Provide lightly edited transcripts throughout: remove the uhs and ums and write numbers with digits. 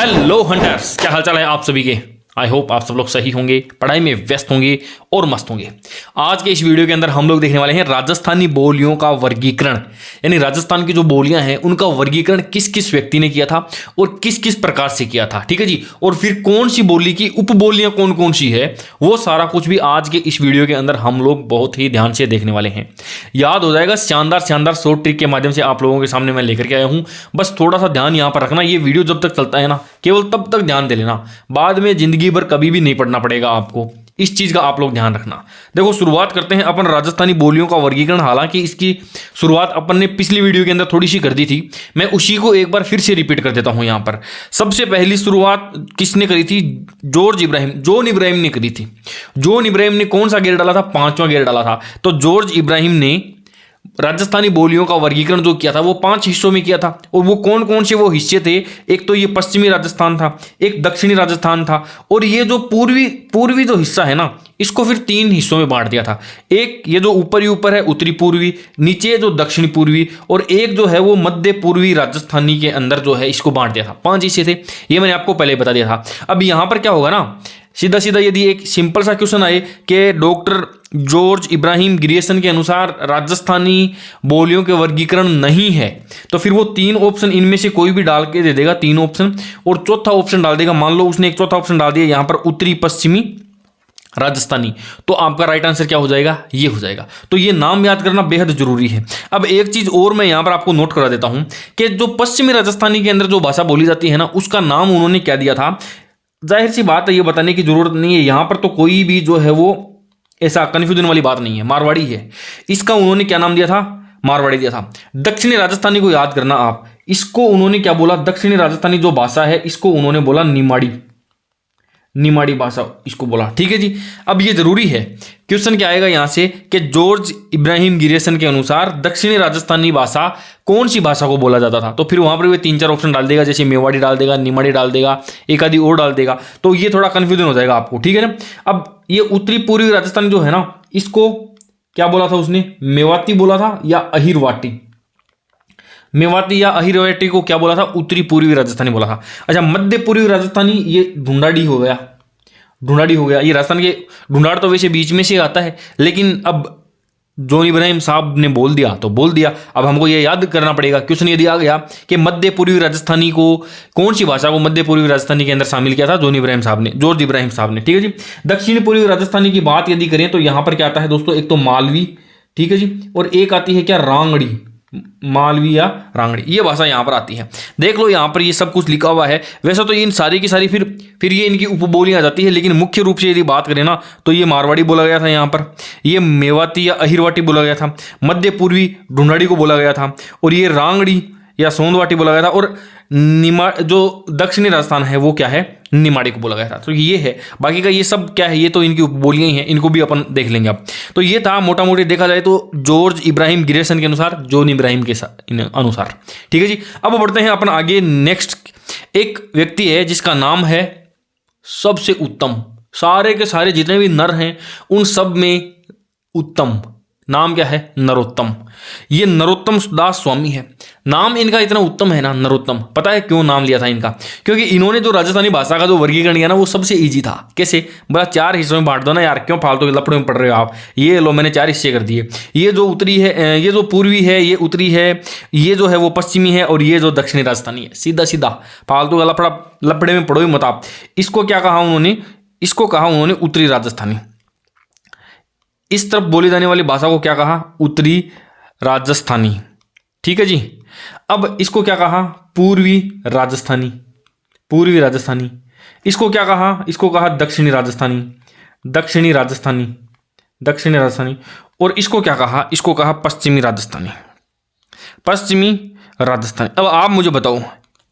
Hello hunters, क्या हालचाल है आप सभी के। आई होप आप सब लोग सही होंगे, पढ़ाई में व्यस्त होंगे और मस्त होंगे। आज के इस वीडियो के अंदर हम लोग देखने वाले हैं राजस्थानी बोलियों का वर्गीकरण, यानी राजस्थान की जो बोलियां हैं उनका वर्गीकरण किस किस व्यक्ति ने किया था और किस किस प्रकार से किया था। ठीक है जी, और फिर कौन सी बोली की उपबोलियां कौन कौन सी है, वो सारा कुछ भी आज के इस वीडियो के अंदर हम लोग बहुत ही ध्यान से देखने वाले हैं। याद हो जाएगा, शानदार शानदार शॉर्ट ट्रिक के माध्यम से आप लोगों के सामने मैं लेकर के आया हूं। बस थोड़ा सा ध्यान यहां पर रखना, ये वीडियो जब तक चलता है ना, केवल तब तक ध्यान दे लेना, बाद में जिंदगी भर कभी भी नहीं पढ़ना पड़ेगा आपको। इस चीज का आप लोग ध्यान रखना। देखो, शुरुआत करते हैं अपन राजस्थानी बोलियों का वर्गीकरण। हालांकि इसकी शुरुआत अपन ने पिछली वीडियो के अंदर थोड़ी सी कर दी थी, मैं उसी को एक बार फिर से रिपीट कर देता हूं। यहां पर सबसे पहली शुरुआत किसने करी थी? जॉन इब्राहिम ने करी थी। जॉन इब्राहिम ने कौन सा गेर डाला था? 5वां गेर डाला था। तो जॉर्ज इब्राहिम ने राजस्थानी बोलियों का वर्गीकरण जो किया था वो 5 हिस्सों में किया था। और वो कौन कौन से वो हिस्से थे? एक तो ये पश्चिमी राजस्थान था, एक दक्षिणी राजस्थान था, और ये जो पूर्वी जो हिस्सा है ना, इसको फिर 3 हिस्सों में बांट दिया था। एक ये जो ऊपर है उत्तरी पूर्वी, नीचे जो दक्षिणी पूर्वी, और एक जो है वो मध्य पूर्वी राजस्थानी के अंदर जो है इसको बांट दिया था। 5 हिस्से थे, ये मैंने आपको पहले बता दिया था। अब यहां पर क्या होगा ना, सीधा सीधा यदि एक सिंपल सा क्वेश्चन आए कि डॉक्टर जॉर्ज इब्राहिम ग्रियर्सन के अनुसार राजस्थानी बोलियों के वर्गीकरण नहीं है, तो फिर वो 3 ऑप्शन इनमें से कोई भी डाल के दे देगा, 3 ऑप्शन, और चौथा ऑप्शन डाल देगा। मान लो उसने एक चौथा ऑप्शन डाल दिया यहां पर उत्तरी पश्चिमी राजस्थानी, तो आपका राइट आंसर क्या हो जाएगा? ये हो जाएगा। तो ये नाम याद करना बेहद जरूरी है। अब एक चीज और मैं यहां पर आपको नोट करा देता हूं कि जो पश्चिमी राजस्थानी के अंदर जो भाषा बोली जाती है ना, उसका नाम उन्होंने क्या दिया था। जाहिर सी बात है, ये बताने की जरूरत नहीं है, यहां पर तो कोई भी जो है वो ऐसा कंफ्यूजन वाली बात नहीं है, मारवाड़ी है। इसका उन्होंने क्या नाम दिया था? मारवाड़ी दिया था। दक्षिणी राजस्थानी को याद करना आप, इसको उन्होंने क्या बोला? दक्षिणी राजस्थानी जो भाषा है इसको उन्होंने बोला निमाड़ी भाषा इसको बोला। ठीक है जी। अब ये जरूरी है, क्वेश्चन क्या आएगा यहां से कि जॉर्ज इब्राहिम ग्रियर्सन के अनुसार दक्षिणी राजस्थानी भाषा कौन सी भाषा को बोला जाता था। तो फिर वहां पर वे 3-4 ऑप्शन डाल देगा, जैसे मेवाड़ी डाल देगा, निमाड़ी डाल देगा, एक आदि और डाल देगा, तो ये थोड़ा कंफ्यूजन हो जाएगा आपको। ठीक है ना। अब ये उत्तरी पूर्वी राजस्थान जो है ना, इसको क्या बोला था उसने? मेवाती बोला था या अहिरवाटी? मेवाती या अहिरवाटी को क्या बोला था? उत्तरी पूर्वी राजस्थानी बोला था। अच्छा, मध्य पूर्वी राजस्थानी ये ढूंढाड़ी हो गया। ये राजस्थान के ढूंढाड़ तो वैसे बीच में से आता है, लेकिन अब जॉन इब्राहिम साहब ने बोल दिया तो बोल दिया। अब हमको ये याद करना पड़ेगा। क्वेश्चन यदि आ गया कि मध्य पूर्वी राजस्थानी को, कौन सी भाषा को मध्य पूर्वी राजस्थानी के अंदर शामिल किया था? जॉर्ज इब्राहिम साहब ने। ठीक है जी। दक्षिण पूर्वी राजस्थानी की बात यदि करें तो यहां पर क्या आता है दोस्तों? एक तो मालवी, ठीक है जी, और एक आती है क्या? रांगड़ी, मालवी या रांगड़ी, ये भाषा यहां पर आती है। देख लो यहां पर ये सब कुछ लिखा हुआ है। वैसे तो ये इन सारी की सारी फिर ये इनकी उपबोलियां आ जाती है, लेकिन मुख्य रूप से यदि बात करें ना तो ये मारवाड़ी बोला गया था, यहां पर ये मेवाती या अहिरवाटी बोला गया था, मध्य पूर्वी ढूंढाड़ी को बोला गया था, और ये रांगड़ी या सोंदवाटी बोला गया था, और जो दक्षिणी राजस्थान है वो क्या है? निमाड़ी को बोला गया था। तो ये है, बाकी का ये सब क्या है? ये तो इनकी उपबोलियां ही हैं, इनको भी अपन देख लेंगे अब। तो ये था मोटा मोटी देखा जाए तो जॉर्ज इब्राहिम ग्रियर्सन के अनुसार, जॉन इब्राहिम के अनुसार। ठीक है जी। अब बढ़ते हैं अपन आगे। नेक्स्ट एक व्यक्ति है जिसका नाम है सबसे उत्तम, सारे के सारे जितने भी नर हैं उन सब में उत्तम। नाम क्या है? नरोत्तम। ये नरोत्तम दास स्वामी है। नाम इनका इतना उत्तम है ना, नरोत्तम। पता है क्यों नाम लिया था इनका? क्योंकि इन्होंने जो राजस्थानी भाषा का जो वर्गीकरण किया ना वो सबसे इजी था। कैसे? बड़ा 4 हिस्सों में बांट दो ना यार, क्यों फालतू के लफड़े में पड़ रहे हो आप? ये लो, मैंने 4 हिस्से कर दिए। ये जो उत्तरी है, ये जो पूर्वी है, ये उत्तरी है, ये जो है वो पश्चिमी है, और ये जो दक्षिणी राजस्थानी है। सीधा सीधा फालतू का लफड़े में पड़ो ही मत आप। इसको क्या कहा उन्होंने? इसको कहा उन्होंने उत्तरी राजस्थानी। इस तरफ बोली जाने वाली भाषा को क्या कहा? उत्तरी राजस्थानी। ठीक है जी। अब इसको क्या कहा? पूर्वी राजस्थानी। इसको क्या कहा? इसको कहा दक्षिणी राजस्थानी। और इसको क्या कहा? इसको कहा पश्चिमी राजस्थानी। अब आप मुझे बताओ,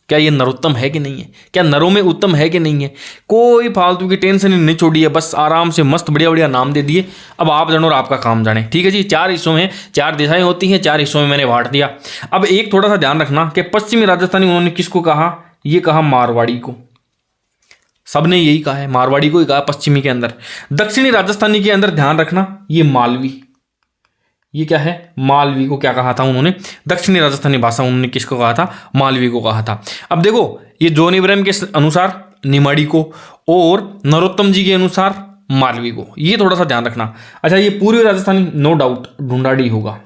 क्या ये नरोत्तम है कि नहीं है? क्या नरों में उत्तम है कि नहीं है? कोई फालतू की टेंशन नहीं छोड़ी है, बस आराम से मस्त बढ़िया बढ़िया नाम दे दिए। अब आप जानो और आपका काम जाने। ठीक है जी। 4 हिस्सों में 4 दिशाएं होती हैं, 4 हिस्सों में मैंने बांट दिया। अब एक थोड़ा सा ध्यान रखना कि पश्चिमी राजस्थानी उन्होंने किसको कहा? ये कहा मारवाड़ी को। सबने यही कहा है, मारवाड़ी को ही कहा पश्चिमी के अंदर। दक्षिणी राजस्थानी के अंदर ध्यान रखना, ये मालवी, ये क्या है? मालवी को क्या कहा था उन्होंने? दक्षिणी राजस्थानी भाषा उन्होंने किसको कहा था? मालवी को कहा था। अब देखो, ये जॉन इब्राहिम के अनुसार निमाड़ी को, और नरोत्तम जी के अनुसार मालवी को। ये थोड़ा सा ध्यान रखना। अच्छा, ये पूर्वी राजस्थानी नो डाउट ढूंढाड़ी होगा।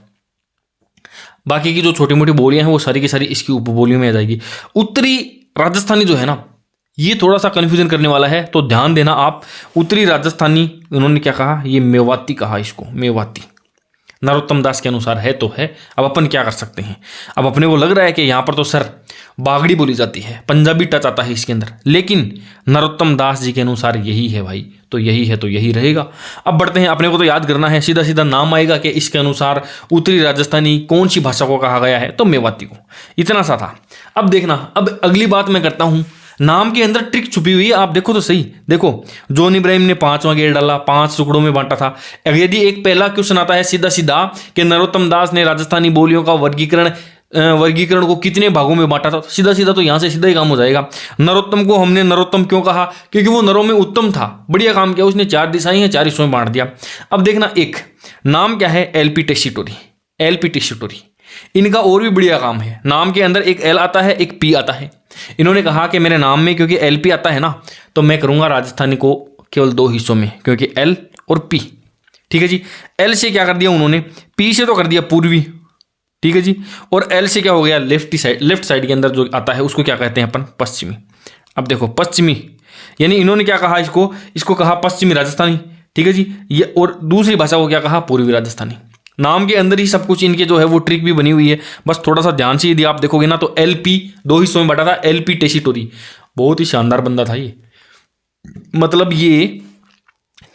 बाकी की जो छोटी मोटी बोलियां हैं वो सारी की सारी इसकी उपबोलियों में आ जाएगी। उत्तरी राजस्थानी जो है ना, ये थोड़ा सा कंफ्यूजन करने वाला है, तो ध्यान देना आप। उत्तरी राजस्थानी उन्होंने क्या कहा, ये मेवाती कहा इसको, मेवाती। नरोत्तम दास के अनुसार है तो है, अब अपन क्या कर सकते हैं। अब अपने को लग रहा है कि यहाँ पर तो सर बागड़ी बोली जाती है, पंजाबी टच आता है इसके अंदर, लेकिन नरोत्तम दास जी के अनुसार यही है भाई, तो यही है तो यही रहेगा। अब बढ़ते हैं, अपने को तो याद करना है, सीधा सीधा नाम आएगा कि इसके अनुसार उत्तरी राजस्थानी कौन सी भाषा को कहा गया है, तो मेवाती को। इतना सा था। अब देखना, अब अगली बात मैं करता हूँ। नाम के अंदर ट्रिक छुपी हुई है, आप देखो तो सही। देखो, जॉन इब्राहिम ने 5वां गेर डाला, 5 टुकड़ों में बांटा था। यदि एक पहला क्वेश्चन आता है सीधा सीधा कि नरोत्तम दास ने राजस्थानी बोलियों का वर्गीकरण को कितने भागों में बांटा था, सीधा सीधा तो यहां से सीधा ही काम हो जाएगा। नरोत्तम को हमने नरोत्तम क्यों कहा, क्योंकि वो नरों में उत्तम था, बढ़िया काम किया उसने, 4 दिशाएं हैं, 4 हिस्सों में बांट दिया। अब देखना, एक नाम क्या है, एलपी टेस्टिटोरी, एलपी टेस्टिटोरी। इनका और भी बढ़िया काम है। नाम के अंदर एक एल आता है, एक पी आता है। इन्होंने कहा कि मेरे नाम में क्योंकि एलपी आता है ना, तो मैं करूंगा राजस्थानी को केवल 2 हिस्सों में, क्योंकि एल और पी। ठीक है जी। एल से क्या कर दिया उन्होंने, पी से तो कर दिया पूर्वी, ठीक है जी, और एल से क्या हो गया, लेफ्ट साइड के अंदर जो आता है उसको क्या कहते हैं अपन, पश्चिमी। अब देखो पश्चिमी, यानी इन्होंने क्या कहा, इसको कहा पश्चिमी राजस्थानी, ठीक है जी। ये और दूसरी भाषा को क्या कहा, पूर्वी राजस्थानी। नाम के अंदर ही सब कुछ इनके जो है वो ट्रिक भी बनी हुई है, बस थोड़ा सा ध्यान से यदि आप देखोगे ना, तो एलपी 2 हिस्सों में बांटा था, एलपी टेस्टिटोरी। बहुत ही शानदार बंदा था ये, मतलब ये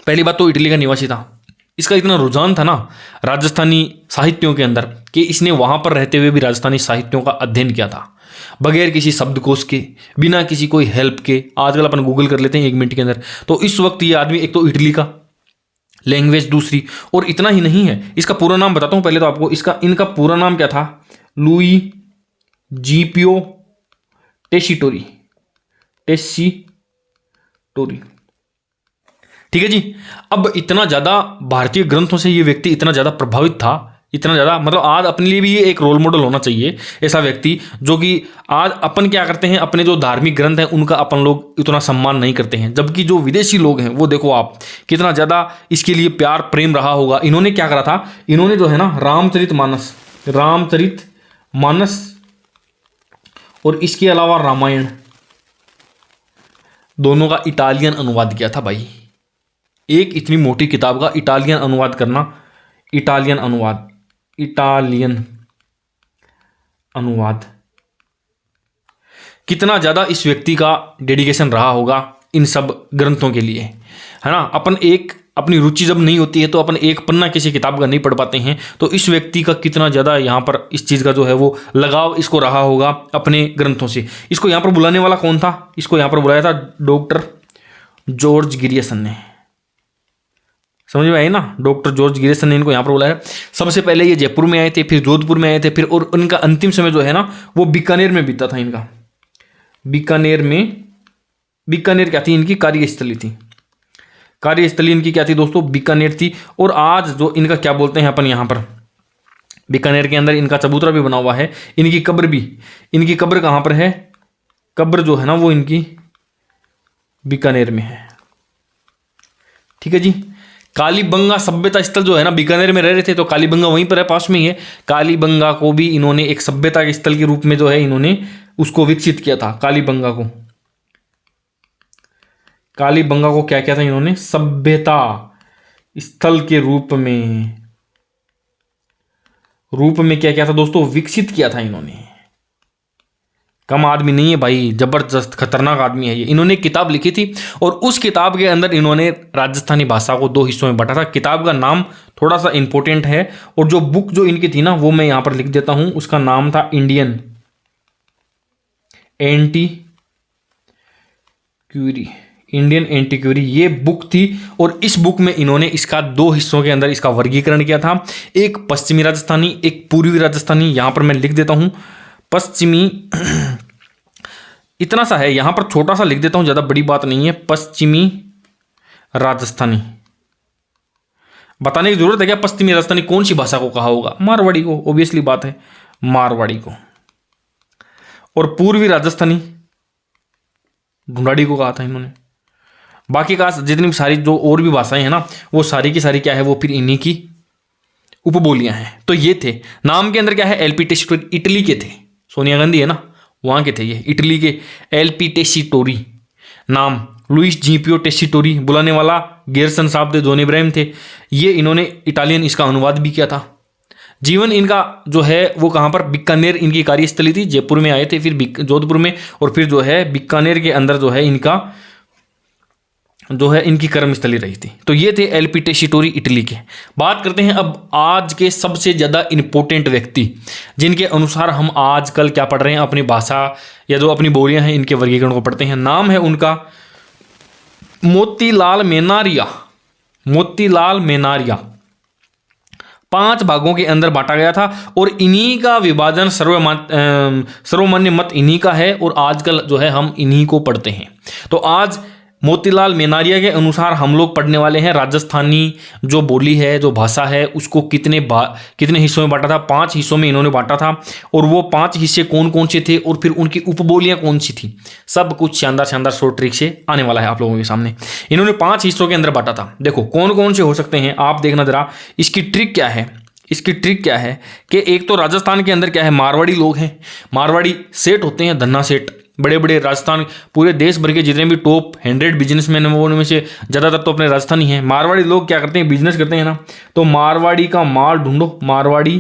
पहली बात तो इटली का निवासी था। इसका इतना रुझान था ना राजस्थानी साहित्यों के अंदर कि इसने वहां पर रहते हुए भी राजस्थानी साहित्यों का अध्ययन किया था, बगैर किसी शब्दकोश के, बिना किसी कोई हेल्प के। आजकल अपन गूगल कर लेते हैं 1 मिनट के अंदर। तो इस वक्त ये आदमी एक तो इटली का, लैंग्वेज दूसरी, और इतना ही नहीं है, इसका पूरा नाम बताता हूं पहले तो आपको। इनका पूरा नाम क्या था, लुई जीपियो टेस्टिटोरी, ठीक है जी। अब इतना ज्यादा भारतीय ग्रंथों से ये व्यक्ति इतना ज्यादा प्रभावित था, इतना ज्यादा, मतलब आज अपने लिए भी ये एक रोल मॉडल होना चाहिए, ऐसा व्यक्ति जो कि आज अपन क्या करते हैं, अपने जो धार्मिक ग्रंथ हैं उनका अपन लोग इतना सम्मान नहीं करते हैं, जबकि जो विदेशी लोग हैं वो देखो आप कितना ज्यादा इसके लिए प्यार प्रेम रहा होगा। इन्होंने क्या करा था, इन्होंने जो है ना रामचरितमानस और इसके अलावा रामायण दोनों का इटालियन अनुवाद किया था भाई। एक इतनी मोटी किताब का इटालियन अनुवाद करना, इटालियन अनुवाद कितना ज्यादा इस व्यक्ति का डेडिकेशन रहा होगा इन सब ग्रंथों के लिए, है ना। अपन एक अपनी रुचि जब नहीं होती है तो अपन एक पन्ना किसी किताब का नहीं पढ़ पाते हैं, तो इस व्यक्ति का कितना ज्यादा यहाँ पर इस चीज का जो है वो लगाव इसको रहा होगा अपने ग्रंथों से। इसको यहाँ पर बुलाने वाला कौन था, इसको यहाँ पर बुलाया था डॉक्टर जॉर्ज गिरियसन ने, समझ में आई ना, डॉक्टर जॉर्ज गिरियसन ने इनको यहाँ पर बुलाया। सबसे पहले ये जयपुर में आए थे, फिर जोधपुर में आए थे, फिर और उनका अंतिम समय जो है ना वो बीकानेर में बीता था इनका। बीकानेर क्या थी, इनकी कार्यस्थली थी, कार्यस्थली इनकी क्या थी दोस्तों, बीकानेर थी। और आज जो इनका क्या बोलते हैं अपन यहाँ पर बीकानेर के अंदर इनका चबूतरा भी बना हुआ है, इनकी कब्र कहाँ पर है, कब्र जो है ना वो इनकी बीकानेर में है, ठीक है जी। कालीबंगा सभ्यता स्थल जो है ना, बीकानेर में रह रहे थे तो कालीबंगा वहीं पर है, पास में ही है। कालीबंगा को भी इन्होंने एक सभ्यता के स्थल के रूप में जो है इन्होंने उसको विकसित किया था। कालीबंगा को क्या किया था इन्होंने, सभ्यता स्थल के रूप में क्या किया था दोस्तों, विकसित किया था इन्होंने। कम आदमी नहीं है भाई, जबरदस्त खतरनाक आदमी है ये। इन्होंने किताब लिखी थी और उस किताब के अंदर इन्होंने राजस्थानी भाषा को 2 हिस्सों में बांटा था। किताब का नाम थोड़ा सा इंपॉर्टेंट है, और जो बुक जो इनकी थी ना वो मैं यहां पर लिख देता हूं, उसका नाम था इंडियन एंटीक्यूरी, ये बुक थी। और इस बुक में इन्होंने इसका 2 हिस्सों के अंदर इसका वर्गीकरण किया था, एक पश्चिमी राजस्थानी, एक पूर्वी राजस्थानी। यहां पर मैं लिख देता हूं पश्चिमी, इतना सा है यहां पर, छोटा सा लिख देता हूं, ज्यादा बड़ी बात नहीं है। पश्चिमी राजस्थानी, बताने की जरूरत है क्या, पश्चिमी राजस्थानी कौन सी भाषा को कहा होगा, मारवाड़ी को, ऑब्वियसली बात है, मारवाड़ी को। और पूर्वी राजस्थानी ढूंढाड़ी को कहा था इन्होंने। बाकी का जितनी सारी जो और भी भाषाएं हैं ना, वो सारी की सारी क्या है, वो फिर इन्हीं की उपबोलियां हैं। तो ये थे नाम के अंदर क्या है, एलपी टेस्टिटोरी, इटली के थे, सोनिया गांधी है ना वहां के थे ये, इटली के एलपी टेस्टिटोरी नाम। लुइस जीपियो टेस्टिटोरी, बुलाने वाला गियर्सन साहब थे, जॉन इब्राहिम थे, ये इन्होंने इटालियन इसका अनुवाद भी किया था। जीवन इनका जो है वो कहाँ पर, बीकानेर इनकी कार्यस्थली थी, जयपुर में आए थे, फिर जोधपुर में, और फिर जो है बीकानेर के अंदर जो है इनका जो है इनकी कर्मस्थली रही थी। तो ये थे एलपी टेस्टिटोरी इटली के। बात करते हैं अब आज के सबसे ज़्यादा इंपॉर्टेंट व्यक्ति, जिनके अनुसार हम आजकल क्या पढ़ रहे हैं, अपनी भाषा या जो अपनी बोलियां हैं इनके वर्गीकरण को पढ़ते हैं। नाम है उनका मोतीलाल मेनारिया। मोतीलाल मेनारिया 5 भागों के अंदर बांटा गया था, और इन्हीं का विभाजन सर्वमान्य मत इन्हीं का है, और आजकल जो है हम इन्हीं को पढ़ते हैं। तो आज मोतीलाल मेनारिया के अनुसार हम लोग पढ़ने वाले हैं राजस्थानी जो बोली है, जो भाषा है, उसको कितने हिस्सों में बांटा था। 5 हिस्सों में इन्होंने बांटा था, और वो 5 हिस्से कौन कौन से थे, और फिर उनकी उपबोलियां कौन सी थी, सब कुछ शानदार शानदार शॉर्ट ट्रिक से आने वाला है आप लोगों के सामने। इन्होंने 5 हिस्सों के अंदर बांटा था। देखो कौन कौन से हो सकते हैं, आप देखना जरा इसकी ट्रिक क्या है। इसकी ट्रिक क्या है कि एक तो राजस्थान के अंदर क्या है, मारवाड़ी लोग हैं, मारवाड़ी सेठ होते हैं, धन्ना सेठ, बड़े बड़े राजस्थान पूरे देश भर के जितने भी टॉप 100 बिजनेसमैन हैं वो उनमें से ज़्यादातर तो अपने राजस्थानी हैं। मारवाड़ी लोग क्या करते हैं, बिजनेस करते हैं ना, तो मारवाड़ी का माल ढूंढो, मारवाड़ी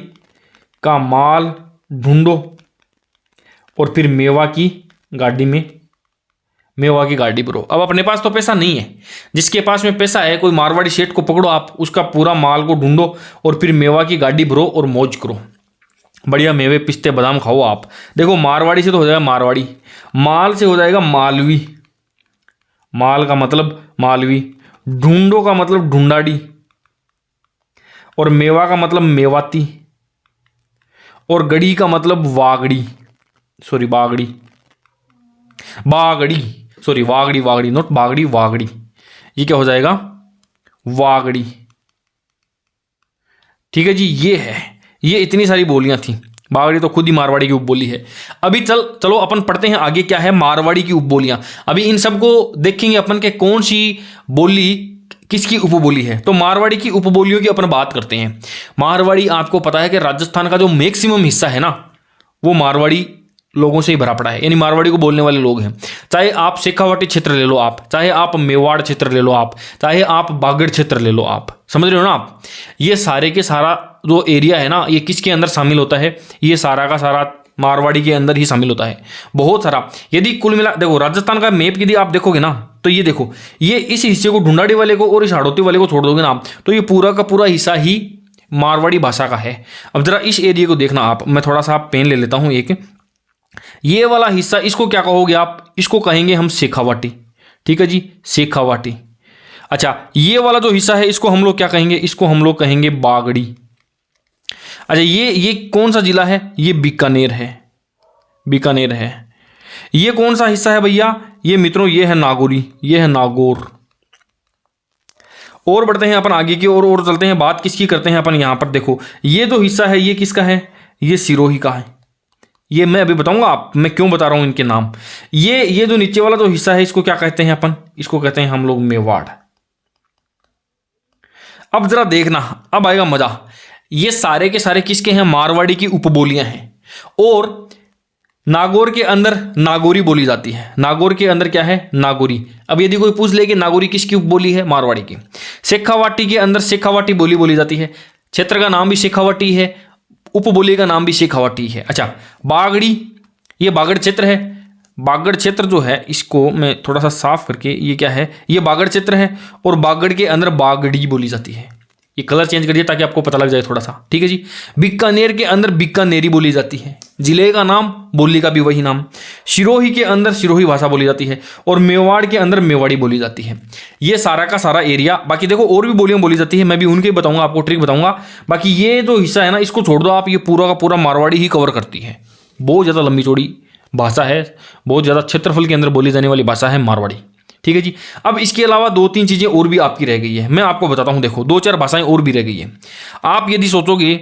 का माल ढूंढो, और फिर मेवा की गाड़ी भरो। अब अपने पास तो पैसा नहीं है, जिसके पास में पैसा है, कोई मारवाड़ी सेठ को पकड़ो आप, उसका पूरा माल को ढूंढो, और फिर मेवा की गाड़ी भरो और मौज करो, बढ़िया मेवे पिस्ते बादाम खाओ आप। देखो मारवाड़ी से तो हो जाएगा मारवाड़ी, माल से हो जाएगा मालवी, माल का मतलब मालवी, ढूंढो का मतलब ढूंढाड़ी, और मेवा का मतलब मेवाती, और गड़ी का मतलब वागड़ी, सॉरी बागड़ी, वागड़ी नोट बागड़ी, वागड़ी, ये क्या हो जाएगा, वागड़ी। ठीक है जी, ये इतनी सारी बोलियां थी। बागड़ी तो खुद ही मारवाड़ी की उपबोली है। अभी चलो अपन पढ़ते हैं आगे क्या है मारवाड़ी की उपबोलियां। अभी इन सबको देखेंगे अपन के कौन सी बोली किसकी उपबोली है। तो मारवाड़ी की उपबोलियों की अपन बात करते हैं। मारवाड़ी आपको पता है कि राजस्थान का जो मैक्सिमम हिस्सा है ना, वो मारवाड़ी लोगों से ही भरा पड़ा है, यानी मारवाड़ी को बोलने वाले लोग हैं। चाहे आप शेखावाटी क्षेत्र ले लो आप, चाहे आप मेवाड़ क्षेत्र ले लो आप, चाहे आप बागड़ क्षेत्र ले लो आप, समझ रहे हो ना आप। ये सारे के सारा जो एरिया है ना, ये किसके अंदर शामिल होता है, ये सारा का सारा मारवाड़ी के अंदर ही शामिल होता है। बहुत सारा, यदि कुल मिला देखो राजस्थान का मैप यदि आप देखोगे ना, तो ये देखो, ये इस हिस्से को ढूंढाड़ी वाले को और इस हाड़ौती वाले को छोड़ दोगे ना आप, तो ये पूरा का पूरा हिस्सा ही मारवाड़ी भाषा का है। अब जरा इस एरिया को देखना आप, मैं थोड़ा सा पेन ले लेता हूं एक, ये वाला हिस्सा इसको क्या कहोगे आप, इसको कहेंगे हम शेखावाटी। ठीक है जी, शेखावाटी। अच्छा, ये वाला जो हिस्सा है इसको हम लोग क्या कहेंगे, इसको हम लोग कहेंगे बागड़ी। अच्छा, ये कौन सा जिला है, ये बीकानेर है, बीकानेर है। ये कौन सा हिस्सा है भैया, ये मित्रों ये है नागौरी, ये है नागौर। और बढ़ते हैं अपन आगे की और चलते हैं, बात किसकी करते हैं अपन यहां पर। देखो ये जो हिस्सा है ये किसका है, ये सिरोही का है। ये मैं अभी बताऊंगा आप, मैं क्यों बता रहा हूं इनके नाम। ये जो नीचे वाला जो हिस्सा है इसको क्या कहते हैं अपन, इसको कहते हैं हम लोग मेवाड़। अब जरा देखना, अब आएगा मजा। ये सारे के सारे किसके हैं, मारवाड़ी की उपबोलियां हैं। और नागौर के अंदर नागौरी बोली जाती है। नागौर के अंदर क्या है, नागौरी। अब यदि कोई पूछ ले कि नागौरी किसकी उपबोली है, मारवाड़ी की। शेखावाटी के अंदर शेखावाटी बोली जाती है। क्षेत्र का नाम भी शेखावाटी है, उपबोली का नाम भी शेखावाटी है। अच्छा, बागड़ी, ये बागड़ क्षेत्र है। बागड़ क्षेत्र जो है इसको मैं थोड़ा सा साफ करके, ये क्या है, ये बागड़ क्षेत्र है, और बागड़ के अंदर बागड़ी बोली जाती है। ये कलर चेंज कर दिया ताकि आपको पता लग जाए थोड़ा सा। ठीक है जी, बीकानेर के अंदर बीकानेरी बोली जाती है। जिले का नाम, बोली का भी वही नाम। सिरोही के अंदर सिरोही भाषा बोली जाती है, और मेवाड़ के अंदर मेवाड़ी बोली जाती है। ये सारा का सारा एरिया। बाकी देखो और भी बोलियां बोली जाती है, मैं भी उनके बताऊंगा, आपको ट्रिक बताऊंगा। बाकी ये जो हिस्सा है ना, इसको छोड़ दो आप, ये पूरा का पूरा मारवाड़ी ही कवर करती है। बहुत ज़्यादा लंबी चौड़ी भाषा है, बहुत ज़्यादा क्षेत्रफल के अंदर बोली जाने वाली भाषा है मारवाड़ी। ठीक है जी। अब इसके अलावा 2-3 चीज़ें और भी आपकी रह गई है, मैं आपको बताता हूँ। देखो 2-4 भाषाएं और भी रह गई है। आप यदि सोचोगे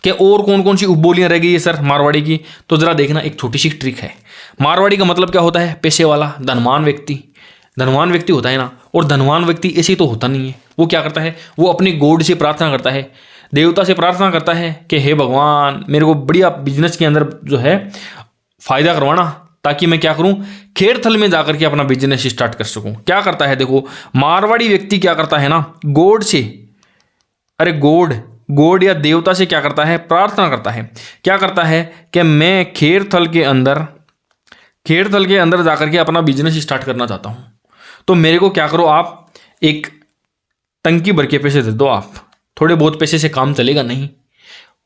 कि और कौन कौन सी उपबोलियां रह गई है सर मारवाड़ी की, तो जरा देखना, एक छोटी सी ट्रिक है। मारवाड़ी का मतलब क्या होता है? पैसे वाला, धनवान व्यक्ति। धनवान व्यक्ति होता है ना, और धनवान व्यक्ति ऐसे तो होता नहीं है। वो क्या करता है? वो अपने गॉड से प्रार्थना करता है, देवता से प्रार्थना करता है कि हे भगवान, मेरे को बढ़िया बिजनेस के अंदर जो है फायदा करवाना, ताकि मैं क्या करूं, खेरथल में जाकर के अपना बिजनेस स्टार्ट कर सकूं। क्या करता है? देखो, मारवाड़ी व्यक्ति क्या करता है ना, गॉड से, अरे गॉड या देवता से क्या करता है? प्रार्थना करता है। क्या करता है कि मैं खेरथल के अंदर जाकर के अपना बिजनेस स्टार्ट करना चाहता हूं, तो मेरे को क्या करो, आप एक टंकी भर के पैसे दे दो। आप थोड़े बहुत पैसे से काम चलेगा नहीं,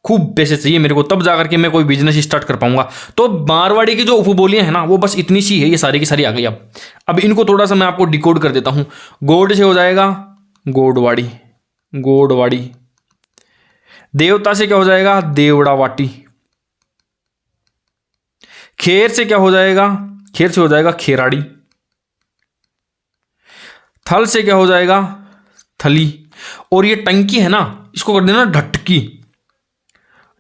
खूब पैसे चाहिए मेरे को, तब जाकर के मैं कोई बिजनेस स्टार्ट कर पाऊंगा। तो मारवाड़ी की जो उपबोलियां है ना, वो बस इतनी सी है, ये सारी की सारी आ गई। अब इनको थोड़ा सा मैं आपको डिकोड कर देता हूं। गोड से हो जाएगा गोडवाड़ी। देवता से क्या हो जाएगा? देवड़ावाटी। खेर से क्या हो जाएगा? खेर से हो जाएगा खेराड़ी। थल से क्या हो जाएगा? थली। और ये टंकी है ना, इसको कर देना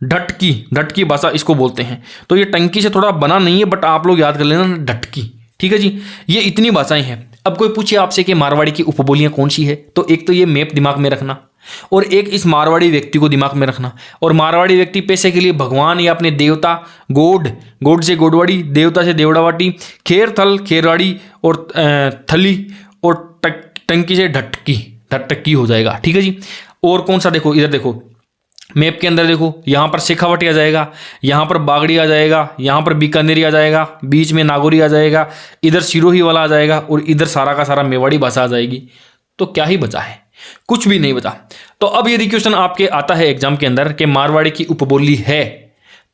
ढटकी भाषा इसको बोलते हैं। तो ये टंकी से थोड़ा बना नहीं है, बट आप लोग याद कर लेना ढटकी। ठीक है जी, ये इतनी भाषाएं हैं। अब कोई पूछे आपसे कि मारवाड़ी की उपबोलियां कौन सी है, तो एक तो ये मैप दिमाग में रखना, और एक इस मारवाड़ी व्यक्ति को दिमाग में रखना। और मारवाड़ी व्यक्ति पैसे के लिए भगवान या अपने देवता, गोड से गोडवाड़ी, देवता से देवड़ावाटी, खेर थल खेरवाड़ी, और थली, और टंकी से ढटकी हो जाएगा। ठीक है जी। और कौन सा? देखो इधर, देखो मैप के अंदर देखो, यहाँ पर शेखावटी आ जाएगा, यहाँ पर बागड़ी आ जाएगा, यहाँ पर बीकानेरी आ जाएगा, बीच में नागौरी आ जाएगा, इधर सिरोही वाला आ जाएगा, और इधर सारा का सारा मेवाड़ी भाषा आ जाएगी। तो क्या ही बचा है? कुछ भी नहीं बचा। तो अब यदि क्वेश्चन आपके आता है एग्जाम के अंदर कि मारवाड़ी की उपबोली है,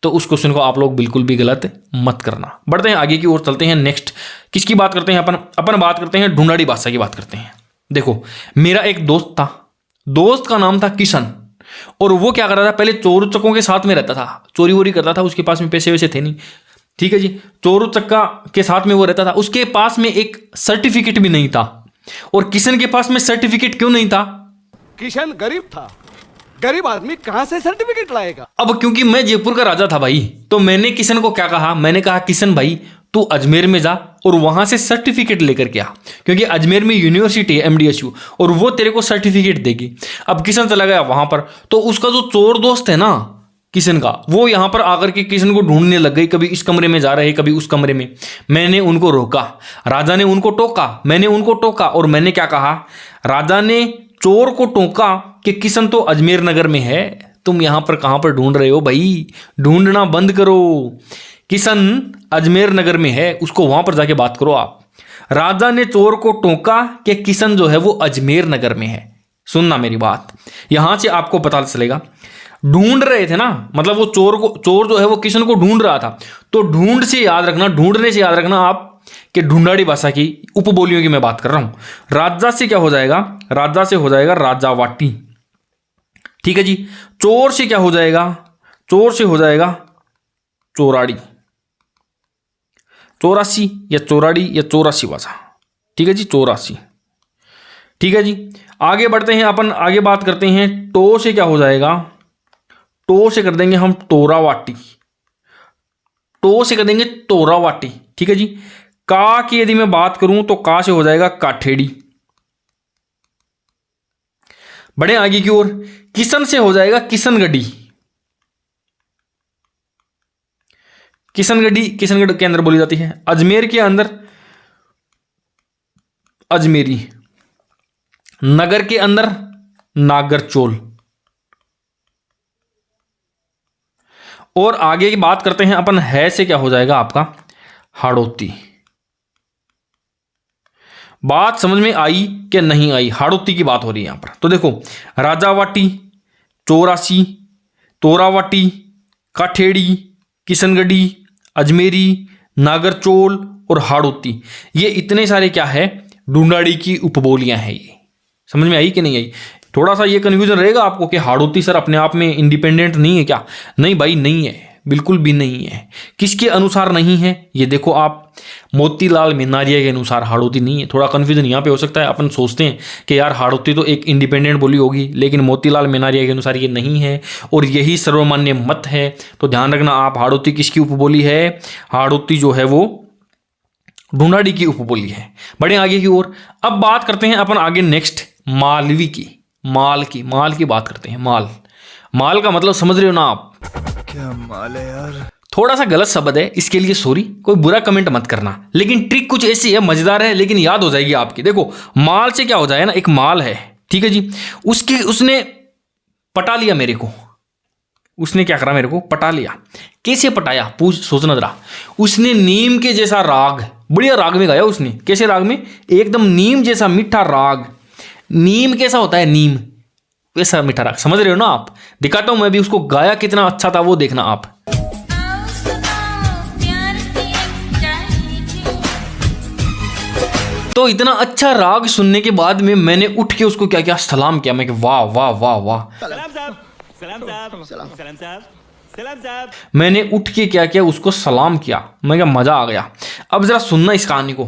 तो उस क्वेश्चन को आप लोग बिल्कुल भी गलत मत करना। बढ़ते हैं आगे की ओर, चलते हैं नेक्स्ट। किसकी बात करते हैं? अपन बात करते हैं ढूंढाड़ी भाषा की बात करते हैं। देखो, मेरा एक दोस्त था, दोस्त का नाम था किशन, और वो क्या करता था, पहले चोर चक्कों के साथ में रहता था, चोरी वोरी करता था, उसके पास में पैसे वैसे थे नहीं। ठीक है जी, चोर चक्का के साथ में वो रहता था, उसके पास में एक सर्टिफिकेट भी नहीं था। और किशन के पास में सर्टिफिकेट क्यों नहीं था? किशन गरीब था, गरीब आदमी कहां से सर्टिफिकेट लाएगा? अब क्योंकि मैं जयपुर का राजा था भाई, तो मैंने किशन को क्या कहा, मैंने कहा किशन भाई तू अजमेर में जा और वहां से सर्टिफिकेट लेकर के आ, क्योंकि अजमेर में यूनिवर्सिटी है MDSU, और वो तेरे को सर्टिफिकेट देगी। अब किशन चला गया वहां पर, तो उसका जो चोर दोस्त है ना किशन का, वो यहां पर आकर के किशन को ढूंढने लग गई, कभी इस कमरे में जा रहे, कभी उस कमरे में। मैंने उनको रोका, राजा ने उनको टोका, मैंने उनको टोका, और मैंने क्या कहा, राजा ने चोर को टोका कि किशन तो अजमेर नगर में है, तुम यहां पर कहां पर ढूंढ रहे हो भाई, ढूंढना बंद करो। किशन अजमेर नगर में है, उसको वहां पर जाके बात करो आप। राजा ने चोर को टोका कि किशन जो है वो अजमेर नगर में है। सुनना मेरी बात, यहां से आपको पता चलेगा। ढूंढ रहे थे ना, मतलब वो चोर जो है वो किशन को ढूंढ रहा था। तो ढूंढने से याद रखना आप कि ढूंढाड़ी भाषा की उपबोलियों की मैं बात कर रहा हूं। राजा से क्या हो जाएगा? राजा से हो जाएगा राजावाटी। ठीक है जी। चोर से क्या हो जाएगा? चोर से हो जाएगा चोराड़ी, चौरासी या चौराड़ी या चौरासी भाषा। ठीक है जी, चौरासी। ठीक है जी, आगे बढ़ते हैं अपन, आगे बात करते हैं। टो से क्या हो जाएगा? टो से कर देंगे हम टोरावाटी, टो से कर देंगे टोरावाटी। ठीक है जी। का की यदि मैं बात करूं तो का से हो जाएगा काठेड़ी। बढ़े आगे की ओर, किशन से हो जाएगा किशनगढ़ी। किशनगढ़ के अंदर बोली जाती है। अजमेर के अंदर अजमेरी, नगर के अंदर नागरचोल। और आगे की बात करते हैं अपन, है से क्या हो जाएगा आपका? हाड़ौती। बात समझ में आई कि नहीं आई? हाड़ौती की बात हो रही है यहां पर। तो देखो, राजावाटी, चौरासी, तोरावाटी, काठेड़ी, किशनगढ़ी, अजमेरी, नागरचोल और हाड़ौती, ये इतने सारे क्या है? ढूंढाड़ी की उपबोलियां हैं। ये समझ में आई कि नहीं आई? थोड़ा सा ये कन्फ्यूजन रहेगा आपको कि हाड़ौती सर अपने आप में इंडिपेंडेंट नहीं है क्या? नहीं भाई, नहीं है, बिल्कुल भी नहीं है। किसके अनुसार नहीं है? ये देखो आप, मोतीलाल मेनारिया के अनुसार हाड़ौती नहीं है। थोड़ा कन्फ्यूजन यहाँ पे हो सकता है, अपन सोचते हैं कि यार हाड़ौती तो एक इंडिपेंडेंट बोली होगी, लेकिन मोतीलाल मेनारिया के अनुसार ये नहीं है, और यही सर्वमान्य मत है। तो ध्यान रखना आप, हाड़ौती किसकी उपबोली है? हाड़ौती जो है वो ढूंढाड़ी की उपबोली है। बढ़े आगे की ओर। अब बात करते हैं अपन आगे नेक्स्ट मालवी की। माल की बात करते हैं। माल का मतलब समझ रहे हो ना आप? क्या माल है यार। थोड़ा सा गलत शब्द है, इसके लिए सॉरी, कोई बुरा कमेंट मत करना, लेकिन ट्रिक कुछ ऐसी है, मजेदार है, लेकिन याद हो जाएगी आपकी। देखो माल से क्या हो जाए ना, एक माल है, ठीक है जी, उसने पटा लिया मेरे को। उसने क्या करा, मेरे को पटा लिया। कैसे पटाया, पूछ सोचना जरा। उसने नीम के जैसा राग, बढ़िया राग में गाया उसने। कैसे राग में? एकदम नीम जैसा मीठा राग। नीम कैसा होता है, नीम वैसा मीठा राग, समझ रहे हो ना आप? दिखाता हूं मैं भी उसको, गाया कितना अच्छा था वो देखना आप। तो इतना अच्छा राग सुनने के बाद में मैंने उठ के उसको क्या किया, सलाम किया। मैं वाह वाह वाह वाह, मैंने उठ के क्या किया, उसको सलाम किया। मैं क्या मजा आ गया। अब जरा सुनना इस कहानी को।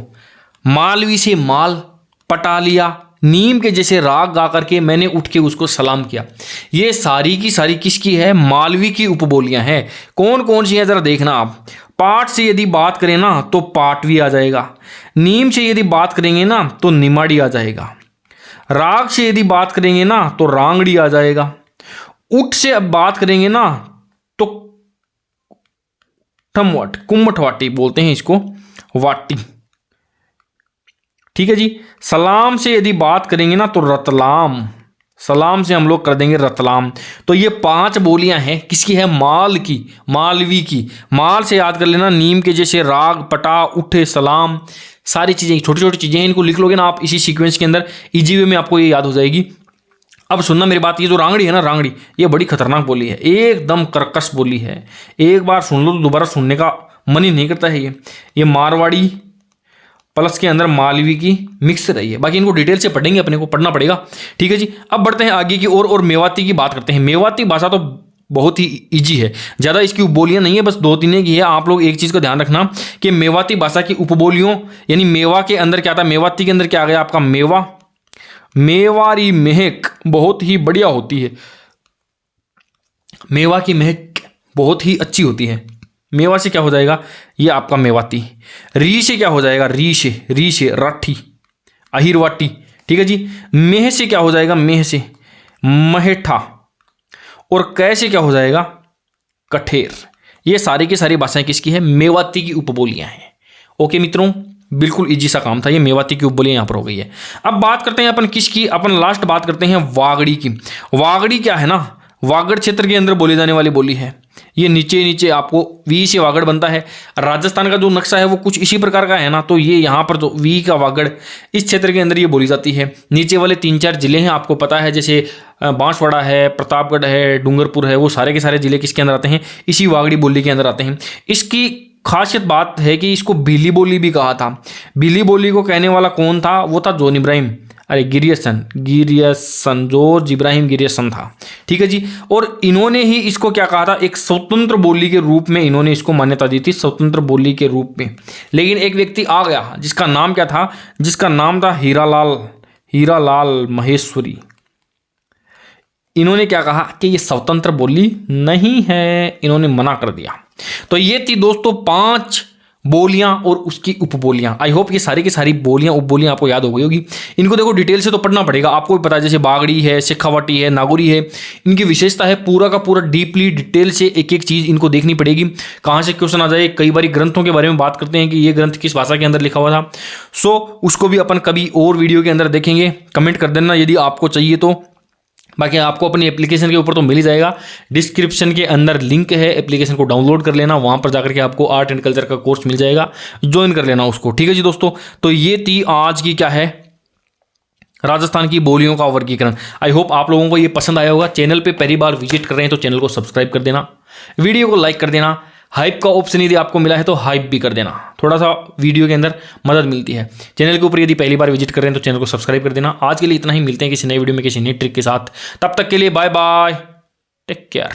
मालवी से माल पटा लिया, नीम के जैसे राग गा करके मैंने उठ के उसको सलाम किया। ये सारी की सारी किसकी है? मालवी की उपबोलियां हैं। कौन कौन सी है जरा देखना आप। पाट से यदि बात करें ना तो पाटवी आ जाएगा। नीम से यदि बात करेंगे ना तो निमाड़ी आ जाएगा। राग से यदि बात करेंगे ना तो रांगड़ी आ जाएगा। उठ से अब बात करेंगे ना तो कुम्मट वाटी बोलते हैं इसको, वाटी, ठीक है जी। सलाम से यदि बात करेंगे ना तो रतलाम। सलाम से हम लोग कर देंगे रतलाम। तो ये 5 बोलियां हैं, किसकी है? माल की, मालवी की। माल से याद कर लेना, नीम के जैसे राग, पटा, उठे, सलाम, सारी चीजें, छोटी छोटी चीजें हैं। इनको लिख लोगे ना आप इसी सीक्वेंस के अंदर, इजी वे में आपको ये याद हो जाएगी। अब सुनना मेरी बात, ये जो रांगड़ी है ना, रांगड़ी, ये बड़ी खतरनाक बोली है, एकदम कर्कश बोली है। एक बार सुन लो तो दोबारा सुनने का मन ही नहीं करता है। ये मारवाड़ी प्लस के अंदर मालवी की मिक्स रही है। बाकी इनको डिटेल से पढ़ेंगे, अपने को पढ़ना पड़ेगा, ठीक है जी। अब बढ़ते हैं आगे की ओर और मेवाती की बात करते हैं। मेवाती भाषा तो बहुत ही इजी है, ज़्यादा इसकी उपबोलियां नहीं है, बस 2-3 की है। आप लोग एक चीज़ का ध्यान रखना कि मेवाती भाषा की उपबोलियों, यानी मेवा के अंदर क्या था, मेवाती के अंदर क्या आ गया आपका, मेवा। मेवारी महक बहुत ही बढ़िया होती है। मेवा की महक बहुत ही अच्छी होती है। मेवा से क्या हो जाएगा, ये आपका मेवाती। री से क्या हो जाएगा, री से राठी, अहिरवाटी, ठीक है जी। मेह से क्या हो जाएगा, मेह से महेठा। और कै से क्या हो जाएगा, कठेर। ये सारी की सारी भाषाएं किसकी है, मेवाती की उपबोलियां हैं। ओके मित्रों, बिल्कुल इजी सा काम था, ये मेवाती की उपबोलियां यहां पर हो गई है। अब बात करते हैं अपन किसकी, अपन लास्ट बात करते हैं वागड़ी की। वागड़ी क्या है ना, वागड़ क्षेत्र के अंदर बोली जाने वाली बोली है। ये नीचे आपको वी से वागड़ बनता है। राजस्थान का जो नक्शा है वो कुछ इसी प्रकार का है ना, तो ये यहाँ पर जो वी का वागड़, इस क्षेत्र के अंदर ये बोली जाती है। नीचे वाले 3-4 जिले हैं, आपको पता है, जैसे बांसवाड़ा है, प्रतापगढ़ है, डूंगरपुर है, वो सारे के सारे जिले किसके अंदर आते हैं, इसी वागड़ी बोली के अंदर आते हैं। इसकी खासियत बात है कि इसको भीली बोली भी कहा था। भीली बोली को कहने वाला कौन था, वो था जॉन इब्राहिम, गिरियसन, जॉर्ज इब्राहिम गिरियसन था, ठीक है जी। और इन्होंने ही इसको क्या कहा था, एक स्वतंत्र बोली के रूप में इन्होंने इसको मान्यता दी थी, स्वतंत्र बोली के रूप में। लेकिन एक व्यक्ति आ गया जिसका नाम क्या था, जिसका नाम था हीरालाल महेश्वरी। इन्होंने क्या कहा कि ये स्वतंत्र बोली नहीं है, इन्होंने मना कर दिया। तो ये थी दोस्तों 5 बोलियां और उसकी उपबोलियां। आई होप ये सारी की सारी बोलियां उपबोलियां आपको याद हो गई होगी। इनको देखो डिटेल से तो पढ़ना पड़ेगा, आपको भी पता है, जैसे बागड़ी है, शेखावाटी है, नागौरी है, इनकी विशेषता है, पूरा का पूरा डीपली डिटेल से एक एक चीज इनको देखनी पड़ेगी। कहाँ से क्वेश्चन आ जाए, कई बार ग्रंथों के बारे में बात करते हैं कि ये ग्रंथ किस भाषा के अंदर लिखा हुआ था। सो उसको भी अपन कभी और वीडियो के अंदर देखेंगे। कमेंट कर देना यदि आपको चाहिए तो। बाकी आपको अपनी एप्लीकेशन के ऊपर तो मिल ही जाएगा, डिस्क्रिप्शन के अंदर लिंक है, एप्लीकेशन को डाउनलोड कर लेना, वहां पर जाकर के आपको आर्ट एंड कल्चर का कोर्स मिल जाएगा, ज्वाइन कर लेना उसको, ठीक है जी दोस्तों। तो ये थी आज की क्या है, राजस्थान की बोलियों का वर्गीकरण। आई होप आप लोगों को ये पसंद आया होगा। चैनल पे पहली बार विजिट कर रहे हैं तो चैनल को सब्सक्राइब कर देना, वीडियो को लाइक कर देना, हाइप का ऑप्शन यदि आपको मिला है तो हाइप भी कर देना, थोड़ा सा वीडियो के अंदर मदद मिलती है। चैनल के ऊपर यदि पहली बार विजिट कर रहे हैं तो चैनल को सब्सक्राइब कर देना। आज के लिए इतना ही, मिलते हैं किसी नई वीडियो में किसी नई ट्रिक के साथ। तब तक के लिए बाय बाय, टेक केयर।